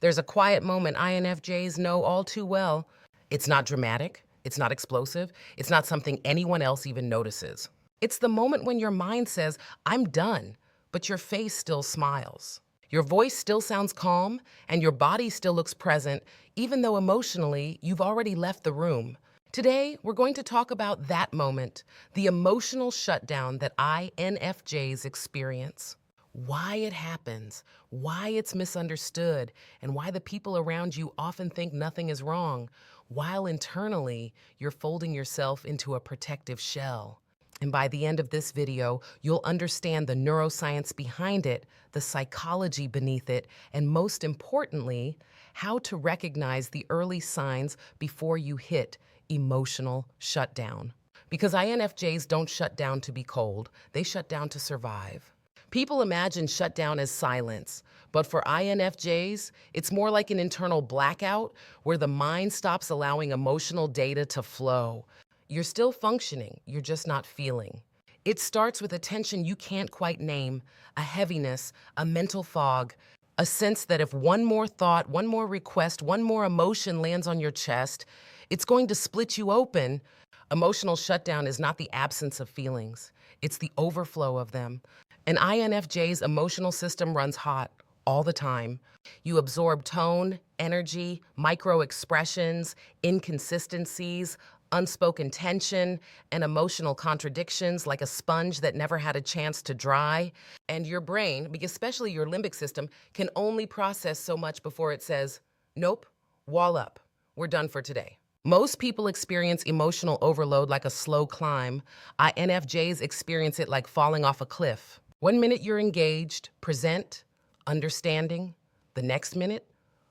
There's a quiet moment INFJs know all too well. It's not dramatic, it's not explosive, it's not something anyone else even notices. It's the moment when your mind says, I'm done, but your face still smiles. Your voice still sounds calm, and your body still looks present, even though emotionally you've already left the room. Today, we're going to talk about that moment, the emotional shutdown that INFJs experience. Why it happens, why it's misunderstood, and why the people around you often think nothing is wrong, while internally you're folding yourself into a protective shell. And by the end of this video, you'll understand the neuroscience behind it, the psychology beneath it, and most importantly, how to recognize the early signs before you hit emotional shutdown. Because INFJs don't shut down to be cold, they shut down to survive. People imagine shutdown as silence, but for INFJs, it's more like an internal blackout where the mind stops allowing emotional data to flow. You're still functioning, you're just not feeling. It starts with a tension you can't quite name, a heaviness, a mental fog, a sense that if one more thought, one more request, one more emotion lands on your chest, it's going to split you open. Emotional shutdown is not the absence of feelings, it's the overflow of them. An INFJ's emotional system runs hot all the time. You absorb tone, energy, micro-expressions, inconsistencies, unspoken tension, and emotional contradictions like a sponge that never had a chance to dry. And your brain, especially your limbic system, can only process so much before it says, nope, wall up, we're done for today. Most people experience emotional overload like a slow climb. INFJs experience it like falling off a cliff. 1 minute you're engaged, present, understanding. The next minute,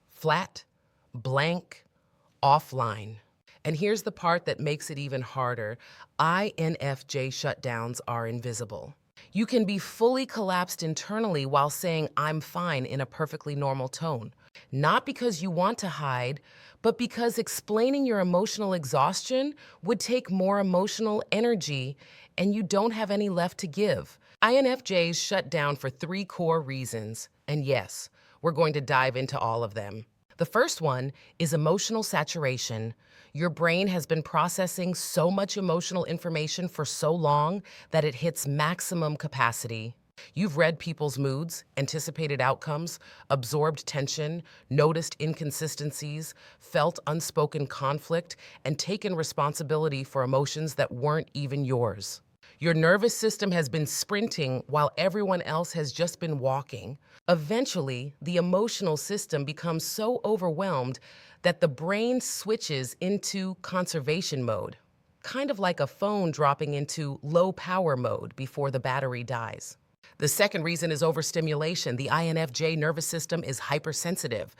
flat, blank, offline. And here's the part that makes it even harder. INFJ shutdowns are invisible. You can be fully collapsed internally while saying, I'm fine in a perfectly normal tone. Not because you want to hide, but because explaining your emotional exhaustion would take more emotional energy and you don't have any left to give. INFJs shut down for 3 core reasons, and yes, we're going to dive into all of them. The first one is emotional saturation. Your brain has been processing so much emotional information for so long that it hits maximum capacity. You've read people's moods, anticipated outcomes, absorbed tension, noticed inconsistencies, felt unspoken conflict, and taken responsibility for emotions that weren't even yours. Your nervous system has been sprinting while everyone else has just been walking. Eventually, the emotional system becomes so overwhelmed that the brain switches into conservation mode, kind of like a phone dropping into low power mode before the battery dies. The second reason is overstimulation. The INFJ nervous system is hypersensitive.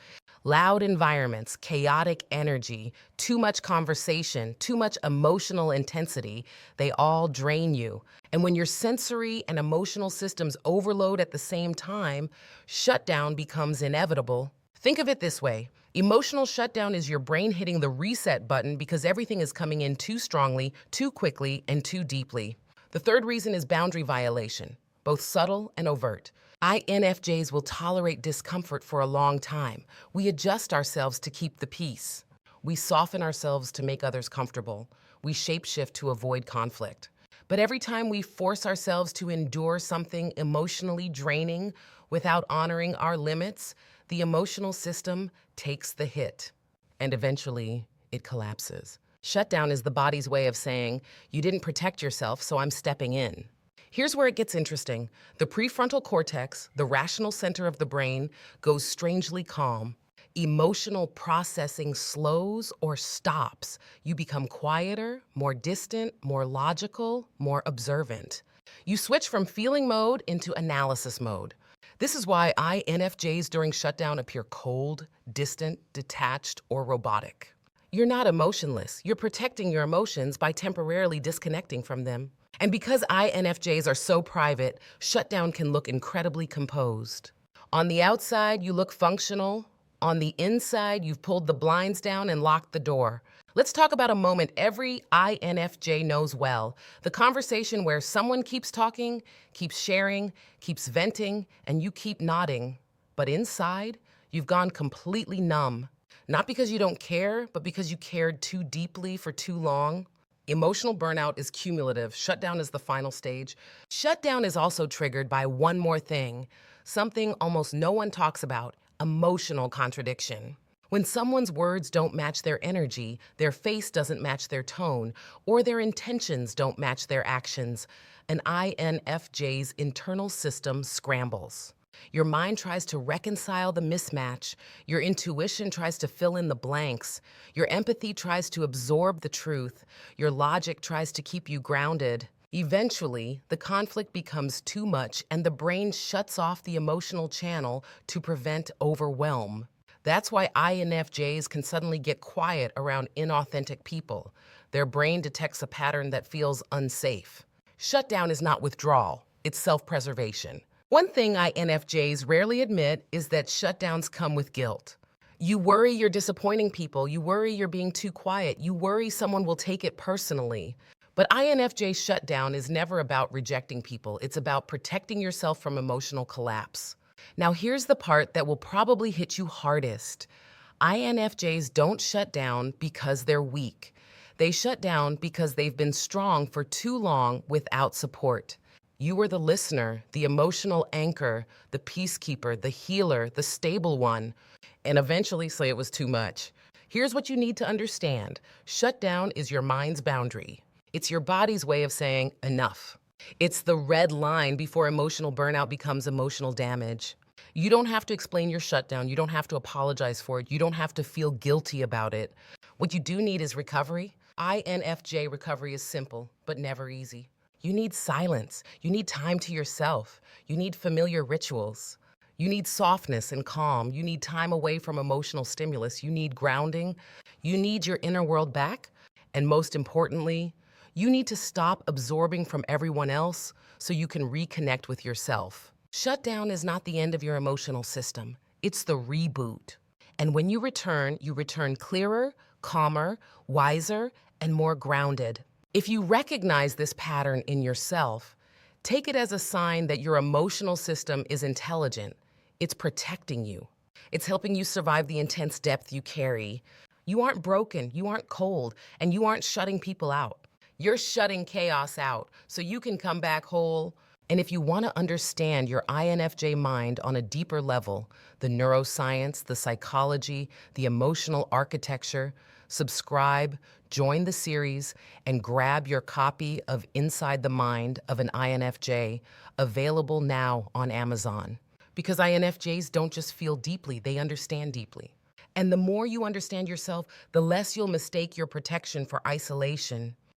Loud environments, chaotic energy, too much conversation, too much emotional intensity, they all drain you. And when your sensory and emotional systems overload at the same time, shutdown becomes inevitable. Think of it this way. Emotional shutdown is your brain hitting the reset button because everything is coming in too strongly, too quickly, and too deeply. The third reason is boundary violation, both subtle and overt. INFJs will tolerate discomfort for a long time. We adjust ourselves to keep the peace. We soften ourselves to make others comfortable. We shapeshift to avoid conflict. But every time we force ourselves to endure something emotionally draining without honoring our limits, the emotional system takes the hit. And eventually, it collapses. Shutdown is the body's way of saying, you didn't protect yourself, so I'm stepping in. Here's where it gets interesting. The prefrontal cortex, the rational center of the brain, goes strangely calm. Emotional processing slows or stops. You become quieter, more distant, more logical, more observant. You switch from feeling mode into analysis mode. This is why INFJs during shutdown appear cold, distant, detached, or robotic. You're not emotionless. You're protecting your emotions by temporarily disconnecting from them. And because INFJs are so private, shutdown can look incredibly composed. On the outside, you look functional. On the inside, you've pulled the blinds down and locked the door. Let's talk about a moment every INFJ knows well. The conversation where someone keeps talking, keeps sharing, keeps venting, and you keep nodding. But inside, You've gone completely numb, not because you don't care, but because you cared too deeply for too long. Emotional burnout is cumulative. Shutdown is the final stage. Shutdown is also triggered by one more thing, something almost no one talks about: emotional contradiction. When someone's words don't match their energy, their face doesn't match their tone, or their intentions don't match their actions, an INFJ's internal system scrambles. Your mind tries to reconcile the mismatch. Your intuition tries to fill in the blanks. Your empathy tries to absorb the truth. Your logic tries to keep you grounded. Eventually, the conflict becomes too much and the brain shuts off the emotional channel to prevent overwhelm. That's why INFJs can suddenly get quiet around inauthentic people. Their brain detects a pattern that feels unsafe. Shutdown is not withdrawal, it's self-preservation. One thing INFJs rarely admit is that shutdowns come with guilt. You worry you're disappointing people, you worry you're being too quiet, you worry someone will take it personally. But INFJ shutdown is never about rejecting people, it's about protecting yourself from emotional collapse. Now here's the part that will probably hit you hardest. INFJs don't shut down because they're weak. They shut down because they've been strong for too long without support. You were the listener, the emotional anchor, the peacekeeper, the healer, the stable one, and eventually say it was too much. Here's what you need to understand. Shutdown is your mind's boundary. It's your body's way of saying enough. It's the red line before emotional burnout becomes emotional damage. You don't have to explain your shutdown. You don't have to apologize for it. You don't have to feel guilty about it. What you do need is recovery. INFJ recovery is simple, but never easy. You need silence. You need time to yourself. You need familiar rituals. You need softness and calm. You need time away from emotional stimulus. You need grounding. You need your inner world back. And most importantly, you need to stop absorbing from everyone else so you can reconnect with yourself. Shutdown is not the end of your emotional system. It's the reboot. And when you return clearer, calmer, wiser, and more grounded. If you recognize this pattern in yourself, take it as a sign that your emotional system is intelligent. It's protecting you. It's helping you survive the intense depth you carry. You aren't broken, you aren't cold, and you aren't shutting people out. You're shutting chaos out so you can come back whole. And if you want to understand your INFJ mind on a deeper level, the neuroscience, the psychology, the emotional architecture, subscribe, join the series, and grab your copy of Inside the Mind of an INFJ, available now on Amazon. Because INFJs don't just feel deeply, they understand deeply. And the more you understand yourself, the less you'll mistake your protection for isolation.